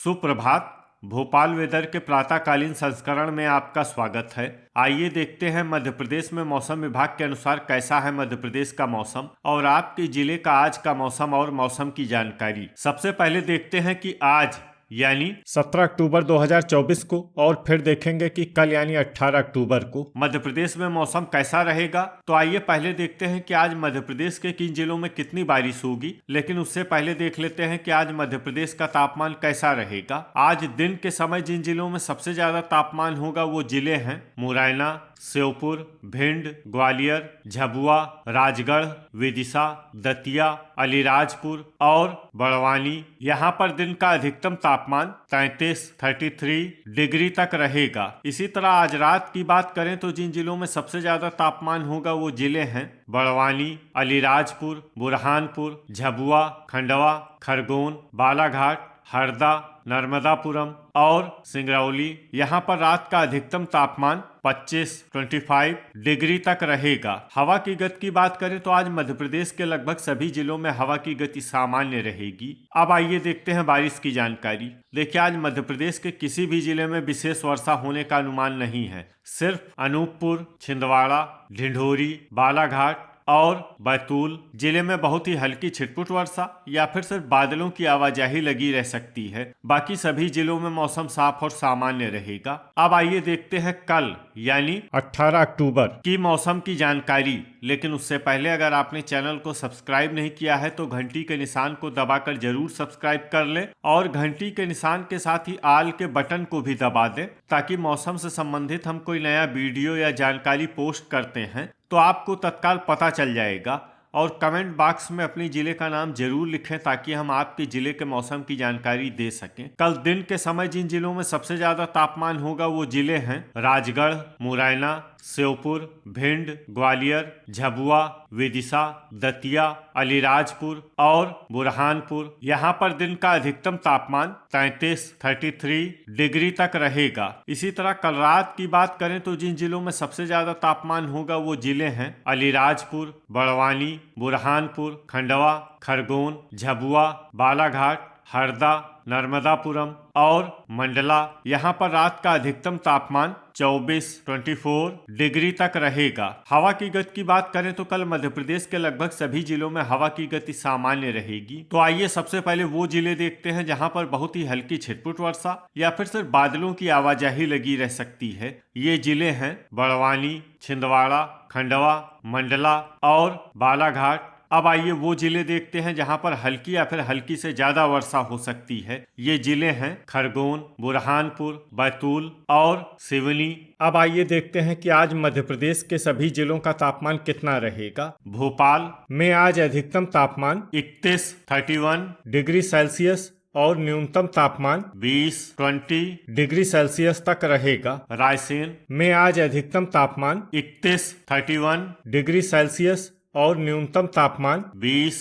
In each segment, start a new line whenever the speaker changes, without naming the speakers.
सुप्रभात। भोपाल वेदर के प्रातःकालीन संस्करण में आपका स्वागत है। आइए देखते हैं मध्य प्रदेश में मौसम विभाग के अनुसार कैसा है मध्य प्रदेश का मौसम और आपके जिले का आज का मौसम और मौसम की जानकारी। सबसे पहले देखते हैं कि आज यानी 17 अक्टूबर 2024 को और फिर देखेंगे कि कल यानी 18 अक्टूबर को मध्य प्रदेश में मौसम कैसा रहेगा। तो आइए पहले देखते हैं कि आज मध्य प्रदेश के किन जिलों में कितनी बारिश होगी, लेकिन उससे पहले देख लेते हैं कि आज मध्य प्रदेश का तापमान कैसा रहेगा। आज दिन के समय जिन जिलों में सबसे ज्यादा तापमान होगा वो जिले हैं मुरैना, श्योपुर, भिंड, ग्वालियर, झाबुआ, राजगढ़, विदिशा, दतिया, अलीराजपुर और बड़वानी। यहाँ पर दिन का अधिकतम तापमान 33 डिग्री तक रहेगा। इसी तरह आज रात की बात करें तो जिन जिलों में सबसे ज्यादा तापमान होगा वो जिले हैं बड़वानी, अलीराजपुर, बुरहानपुर, झाबुआ, खंडवा, खरगोन, बालाघाट, हरदा, नर्मदापुरम और सिंगरौली। यहाँ पर रात का अधिकतम तापमान 25 डिग्री तक रहेगा। हवा की गति की बात करें तो आज मध्य प्रदेश के लगभग सभी जिलों में हवा की गति सामान्य रहेगी। अब आइए देखते हैं बारिश की जानकारी। देखिए, आज मध्य प्रदेश के किसी भी जिले में विशेष वर्षा होने का अनुमान नहीं है। सिर्फ अनूपपुर, छिंदवाड़ा, ढिंढोरी, बालाघाट और बैतूल जिले में बहुत ही हल्की छिटपुट वर्षा या फिर सिर्फ बादलों की आवाजाही लगी रह सकती है। बाकी सभी जिलों में मौसम साफ और सामान्य रहेगा। अब आइए देखते हैं कल यानी 18 अक्टूबर की मौसम की जानकारी। लेकिन उससे पहले अगर आपने चैनल को सब्सक्राइब नहीं किया है तो घंटी के निशान को दबाकर जरूर सब्सक्राइब कर लें और घंटी के निशान के साथ ही आल के बटन को भी दबा दें, ताकि मौसम से संबंधित हम कोई नया वीडियो या जानकारी पोस्ट करते हैं तो आपको तत्काल पता चल जाएगा। और कमेंट बॉक्स में अपने जिले का नाम जरूर लिखें ताकि हम आपके जिले के मौसम की जानकारी दे सकें। कल दिन के समय जिन जिलों में सबसे ज्यादा तापमान होगा वो जिले हैं राजगढ़, मुरैना, श्योपुर, भिंड, ग्वालियर, झाबुआ, विदिशा, दतिया, अलीराजपुर और बुरहानपुर। यहाँ पर दिन का अधिकतम तापमान 33 डिग्री तक रहेगा। इसी तरह कल रात की बात करें तो जिन जिलों में सबसे ज्यादा तापमान होगा वो जिले हैं अलीराजपुर, बड़वानी, बुरहानपुर, खंडवा, खरगोन, झाबुआ, बालाघाट, हरदा, नर्मदापुरम और मंडला। यहाँ पर रात का अधिकतम तापमान 24 डिग्री तक रहेगा। हवा की गति की बात करें तो कल मध्य प्रदेश के लगभग सभी जिलों में हवा की गति सामान्य रहेगी। तो आइए सबसे पहले वो जिले देखते हैं जहाँ पर बहुत ही हल्की छिटपुट वर्षा या फिर सिर्फ बादलों की आवाजाही लगी रह सकती है। ये जिले हैं बड़वानी, छिंदवाड़ा, खंडवा, मंडला और बालाघाट। अब आइए वो जिले देखते हैं जहां पर हल्की या फिर हल्की से ज्यादा वर्षा हो सकती है। ये जिले हैं खरगोन, बुरहानपुर, बैतूल और सिवनी। अब आइए देखते हैं कि आज मध्य प्रदेश के सभी जिलों का तापमान कितना रहेगा। भोपाल में आज अधिकतम तापमान 31 डिग्री सेल्सियस और न्यूनतम तापमान 20 डिग्री सेल्सियस तक रहेगा। रायसेन में आज अधिकतम तापमान 31 डिग्री सेल्सियस और न्यूनतम तापमान 20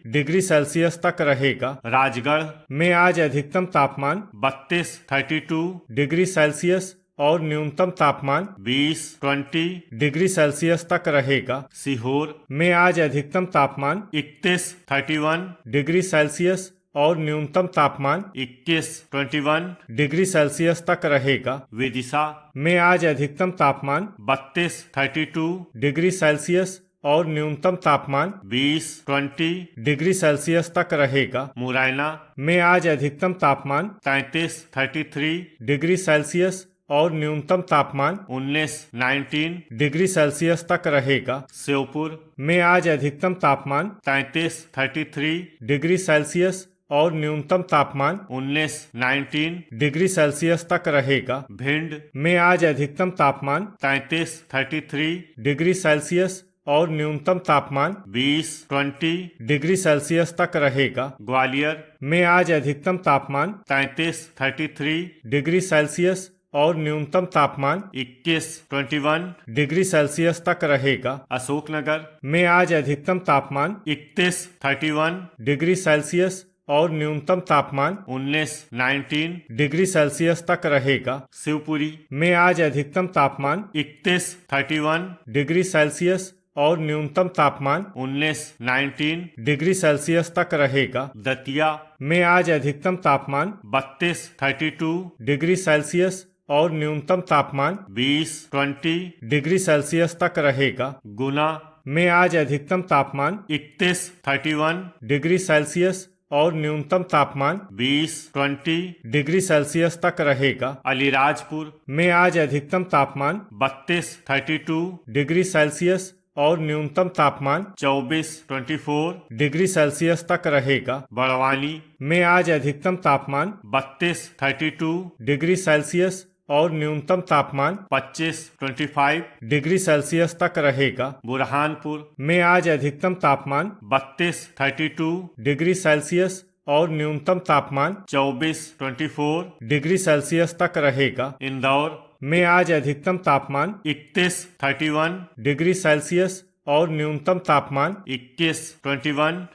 डिग्री सेल्सियस तक रहेगा। राजगढ़ में आज अधिकतम तापमान 32 डिग्री सेल्सियस और न्यूनतम तापमान 20 डिग्री सेल्सियस तक रहेगा। सीहोर में आज अधिकतम तापमान 31 डिग्री सेल्सियस और न्यूनतम तापमान 21 डिग्री सेल्सियस तक रहेगा। विदिशा में आज अधिकतम तापमान 32 डिग्री सेल्सियस और न्यूनतम तापमान 20 डिग्री सेल्सियस तक रहेगा। मुरैना में आज अधिकतम तापमान 33 डिग्री सेल्सियस और न्यूनतम तापमान 19 डिग्री सेल्सियस तक रहेगा। श्योपुर में आज अधिकतम तापमान 33 डिग्री सेल्सियस और न्यूनतम तापमान 19 डिग्री सेल्सियस तक रहेगा। भिंड में आज अधिकतम तापमान 33 डिग्री सेल्सियस और न्यूनतम तापमान 20 डिग्री सेल्सियस तक रहेगा। ग्वालियर में आज अधिकतम तापमान 33 डिग्री सेल्सियस और न्यूनतम तापमान 21 डिग्री सेल्सियस तक रहेगा। अशोकनगर में आज अधिकतम तापमान 31 डिग्री सेल्सियस और न्यूनतम तापमान 19 डिग्री सेल्सियस तक रहेगा। शिवपुरी में आज अधिकतम तापमान 31 डिग्री सेल्सियस और न्यूनतम तापमान 19 डिग्री सेल्सियस तक रहेगा। दतिया में आज अधिकतम तापमान 32 डिग्री सेल्सियस और न्यूनतम तापमान 20 डिग्री सेल्सियस तक रहेगा। गुना में आज अधिकतम तापमान 31 डिग्री सेल्सियस और न्यूनतम तापमान 20 डिग्री सेल्सियस तक रहेगा। अलीराजपुर में आज अधिकतम तापमान 32 डिग्री सेल्सियस और न्यूनतम तापमान 24 डिग्री सेल्सियस तक रहेगा। बड़वानी में आज अधिकतम तापमान 32 डिग्री सेल्सियस और न्यूनतम तापमान 25 डिग्री सेल्सियस तक रहेगा। बुरहानपुर में आज अधिकतम तापमान 32 डिग्री सेल्सियस और न्यूनतम तापमान 24 डिग्री सेल्सियस तक रहेगा। इंदौर में आज अधिकतम तापमान 31 डिग्री सेल्सियस और न्यूनतम तापमान 21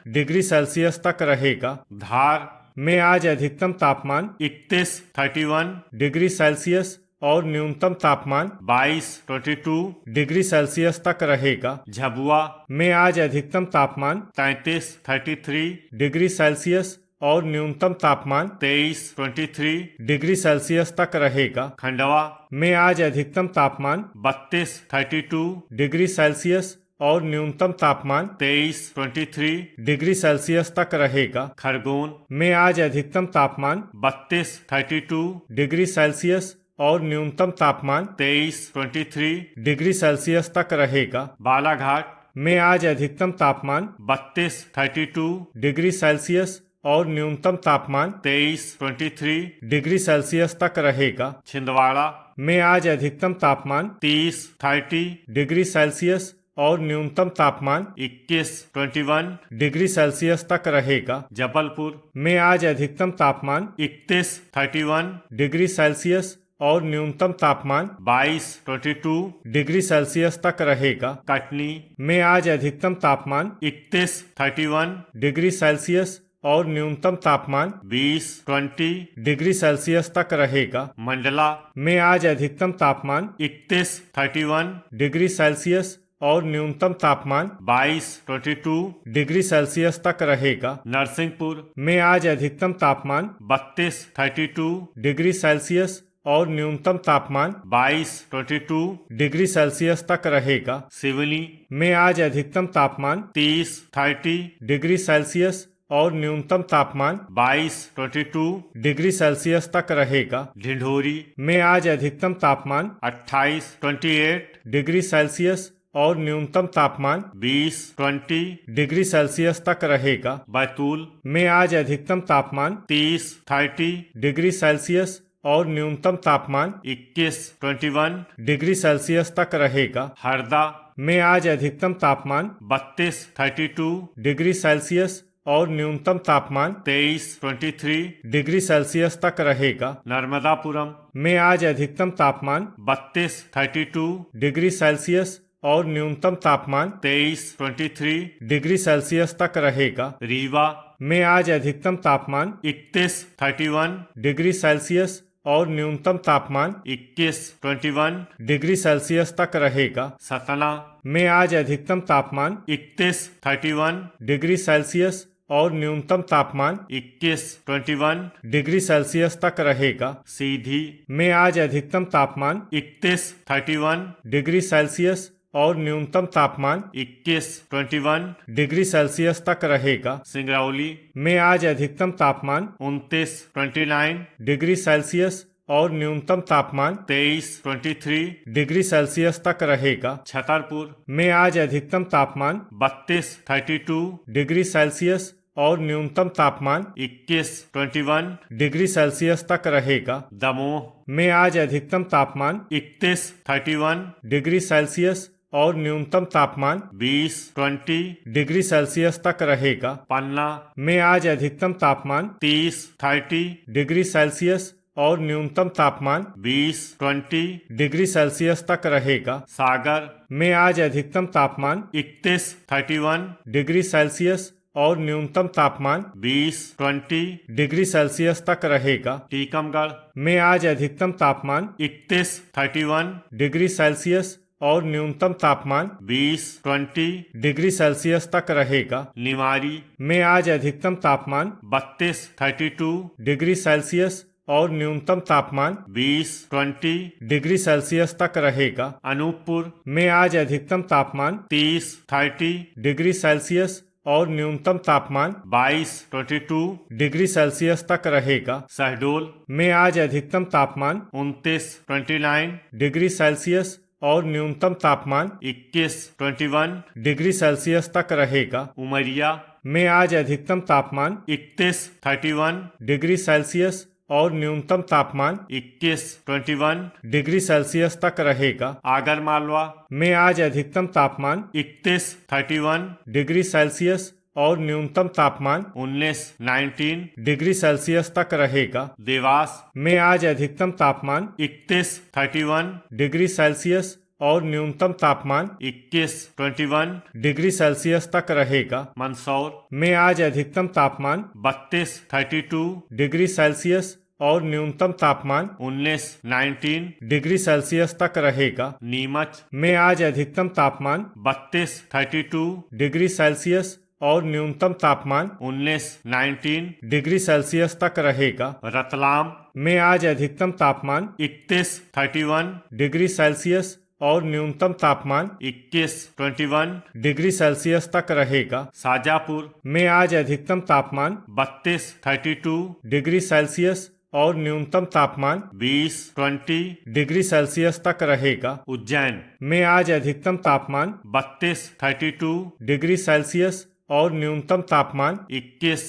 डिग्री सेल्सियस तक रहेगा। धार में आज अधिकतम तापमान 31 डिग्री सेल्सियस और न्यूनतम तापमान 22 डिग्री सेल्सियस तक रहेगा। झबुआ में आज अधिकतम तापमान 33 डिग्री सेल्सियस और न्यूनतम तापमान 23 डिग्री सेल्सियस तक रहेगा। खंडवा में आज अधिकतम तापमान 32 डिग्री सेल्सियस और न्यूनतम तापमान 23 डिग्री सेल्सियस तक रहेगा। खरगोन में आज अधिकतम तापमान 32 डिग्री सेल्सियस और न्यूनतम तापमान 23 डिग्री सेल्सियस तक रहेगा। बालाघाट में आज अधिकतम तापमान 32 डिग्री सेल्सियस और न्यूनतम तापमान 23 डिग्री सेल्सियस तक रहेगा। छिंदवाड़ा में आज अधिकतम तापमान 30 डिग्री सेल्सियस और न्यूनतम तापमान 21 डिग्री सेल्सियस तक रहेगा। जबलपुर में आज अधिकतम तापमान 31 डिग्री सेल्सियस और न्यूनतम तापमान 22 डिग्री सेल्सियस तक रहेगा। कटनी में आज अधिकतम तापमान 31 डिग्री सेल्सियस और न्यूनतम तापमान 20 डिग्री सेल्सियस तक रहेगा। मंडला में आज अधिकतम तापमान 31 डिग्री सेल्सियस और न्यूनतम तापमान 22 डिग्री सेल्सियस तक रहेगा। नरसिंहपुर में आज अधिकतम तापमान 32 डिग्री सेल्सियस और न्यूनतम तापमान 22 डिग्री सेल्सियस तक रहेगा। सिवनी में आज अधिकतम तापमान 30 डिग्री सेल्सियस और न्यूनतम तापमान 22 डिग्री सेल्सियस तक रहेगा। ढिंढोरी में आज अधिकतम तापमान 28 डिग्री सेल्सियस और न्यूनतम तापमान 20 डिग्री सेल्सियस तक रहेगा। बैतूल में आज अधिकतम तापमान 30 डिग्री सेल्सियस और न्यूनतम तापमान 21 डिग्री सेल्सियस तक रहेगा। हरदा में आज अधिकतम तापमान 32 डिग्री सेल्सियस और न्यूनतम तापमान 23 डिग्री सेल्सियस तक रहेगा। नर्मदापुरम में आज अधिकतम तापमान 32 डिग्री सेल्सियस और न्यूनतम तापमान 23 डिग्री सेल्सियस तक रहेगा। रीवा में आज अधिकतम तापमान 31 डिग्री सेल्सियस और न्यूनतम तापमान 21 डिग्री सेल्सियस तक रहेगा। सतना में आज अधिकतम तापमान 31 डिग्री सेल्सियस और न्यूनतम तापमान 21 डिग्री सेल्सियस तक रहेगा। सीधी में आज अधिकतम तापमान 31 डिग्री सेल्सियस और न्यूनतम तापमान 21 डिग्री सेल्सियस तक रहेगा। सिंगरौली में आज अधिकतम तापमान 29 डिग्री सेल्सियस और न्यूनतम तापमान 23 डिग्री सेल्सियस तक रहेगा। छतरपुर में आज अधिकतम तापमान 32 डिग्री सेल्सियस और न्यूनतम तापमान 21 डिग्री सेल्सियस तक रहेगा। दमोह में आज अधिकतम तापमान 31 डिग्री सेल्सियस और न्यूनतम तापमान 20 डिग्री सेल्सियस तक रहेगा। पन्ना में आज अधिकतम तापमान 30 डिग्री सेल्सियस और न्यूनतम तापमान 20 डिग्री सेल्सियस तक रहेगा। सागर में आज अधिकतम तापमान 31 डिग्री सेल्सियस और न्यूनतम तापमान 20 डिग्री सेल्सियस तक रहेगा। टीकमगढ़ में आज अधिकतम तापमान 31 डिग्री सेल्सियस और न्यूनतम तापमान 20 डिग्री सेल्सियस तक रहेगा। निवाड़ी में आज अधिकतम तापमान 32 डिग्री सेल्सियस और न्यूनतम तापमान 20 डिग्री सेल्सियस तक रहेगा। अनूपपुर में आज अधिकतम तापमान 30 डिग्री सेल्सियस और न्यूनतम तापमान 22 डिग्री सेल्सियस तक रहेगा। शहडोल में आज अधिकतम तापमान 29 डिग्री सेल्सियस और न्यूनतम तापमान 21 डिग्री सेल्सियस तक रहेगा। उमरिया में आज अधिकतम तापमान 31 डिग्री सेल्सियस और न्यूनतम तापमान 21 डिग्री सेल्सियस तक रहेगा। आगरमालवा में आज अधिकतम तापमान 31 डिग्री सेल्सियस और न्यूनतम तापमान 19 डिग्री सेल्सियस तक रहेगा। देवास में आज अधिकतम तापमान 31 डिग्री सेल्सियस और न्यूनतम तापमान 21 डिग्री सेल्सियस तक रहेगा। मंदसौर में आज अधिकतम तापमान 32 डिग्री सेल्सियस और न्यूनतम तापमान 19 डिग्री सेल्सियस तक रहेगा। नीमच में आज अधिकतम तापमान 32 डिग्री सेल्सियस और न्यूनतम तापमान 19 डिग्री सेल्सियस तक रहेगा। रतलाम में आज अधिकतम तापमान 31 डिग्री सेल्सियस और न्यूनतम तापमान 21 डिग्री सेल्सियस तक रहेगा। शाजापुर में आज अधिकतम तापमान 32 डिग्री सेल्सियस और न्यूनतम तापमान 20 डिग्री सेल्सियस तक रहेगा। उज्जैन में आज अधिकतम तापमान 32 डिग्री सेल्सियस और न्यूनतम तापमान 21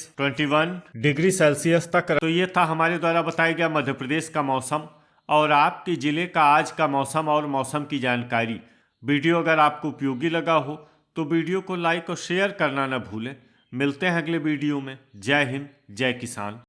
डिग्री सेल्सियस तक। तो ये था हमारे द्वारा बताया गया मध्य प्रदेश का मौसम और आपके जिले का आज का मौसम और मौसम की जानकारी। वीडियो अगर आपको उपयोगी लगा हो तो वीडियो को लाइक और शेयर करना न भूलें। मिलते हैं अगले वीडियो में। जय हिंद, जय किसान।